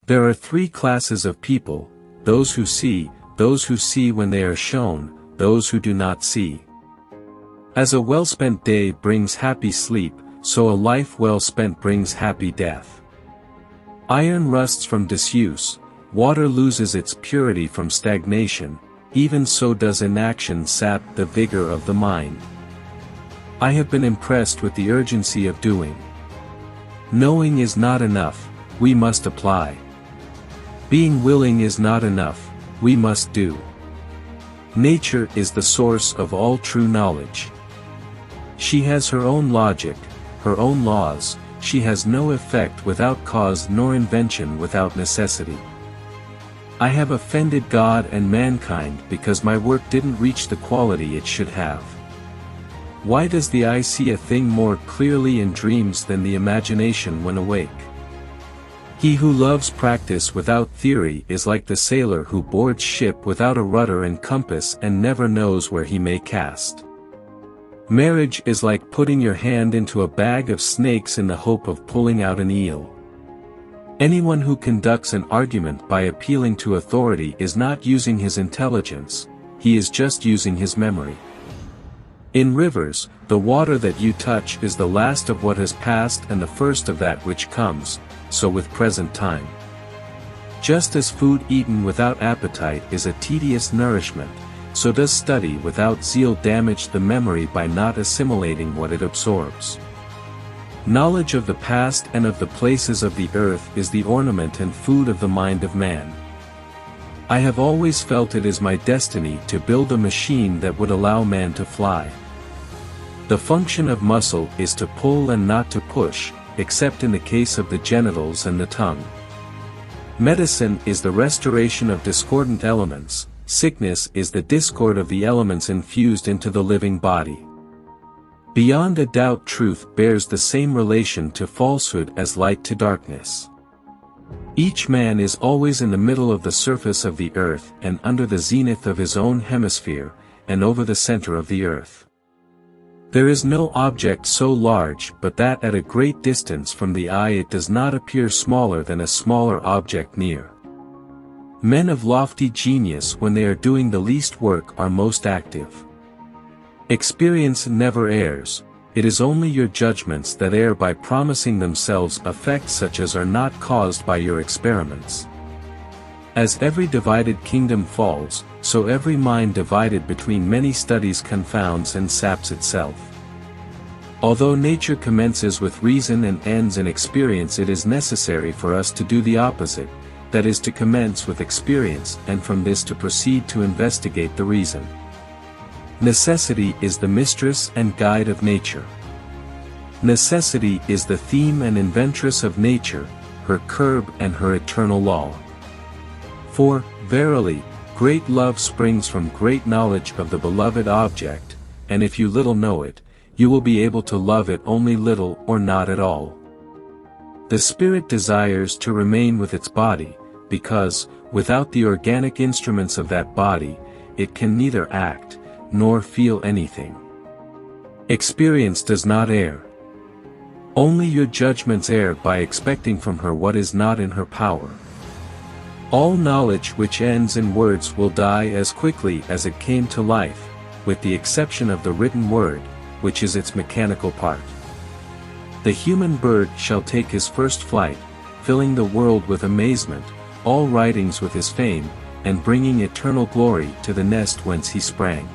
There are three classes of people: those who see when they are shown, those who do not see. As a well-spent day brings happy sleep, so a life well spent brings happy death. Iron rusts from disuse, water loses its purity from stagnation, even so does inaction sap the vigor of the mind. I have been impressed with the urgency of doing. Knowing is not enough, we must apply. Being willing is not enough, we must do. Nature is the source of all true knowledge. She has her own logic, her own laws, she has no effect without cause nor invention without necessity. I have offended God and mankind because my work didn't reach the quality it should have. Why does the eye see a thing more clearly in dreams than the imagination when awake? He who loves practice without theory is like the sailor who boards ship without a rudder and compass and never knows where he may cast. Marriage is like putting your hand into a bag of snakes in the hope of pulling out an eel. Anyone who conducts an argument by appealing to authority is not using his intelligence, he is just using his memory. In rivers, the water that you touch is the last of what has passed and the first of that which comes, so with present time. Just as food eaten without appetite is a tedious nourishment, so does study without zeal damage the memory by not assimilating what it absorbs. Knowledge of the past and of the places of the earth is the ornament and food of the mind of man. I have always felt it is my destiny to build a machine that would allow man to fly. The function of muscle is to pull and not to push, except in the case of the genitals and the tongue. Medicine is the restoration of discordant elements, sickness is the discord of the elements infused into the living body. Beyond a doubt truth bears the same relation to falsehood as light to darkness. Each man is always in the middle of the surface of the earth and under the zenith of his own hemisphere, and over the center of the earth. There is no object so large but that at a great distance from the eye it does not appear smaller than a smaller object near. Men of lofty genius when they are doing the least work are most active. Experience never errs, it is only your judgments that err by promising themselves effects such as are not caused by your experiments. As every divided kingdom falls, so every mind divided between many studies confounds and saps itself. Although nature commences with reason and ends in experience, it is necessary for us to do the opposite, that is to commence with experience and from this to proceed to investigate the reason. Necessity is the mistress and guide of nature. Necessity is the theme and inventress of nature, her curb and her eternal law. For, verily, great love springs from great knowledge of the beloved object, and if you little know it, you will be able to love it only little or not at all. The spirit desires to remain with its body, because, without the organic instruments of that body, it can neither act, nor feel anything. Experience does not err. Only your judgments err by expecting from her what is not in her power. All knowledge which ends in words will die as quickly as it came to life, with the exception of the written word, which is its mechanical part. The human bird shall take his first flight, filling the world with amazement, all writings with his fame, and bringing eternal glory to the nest whence he sprang.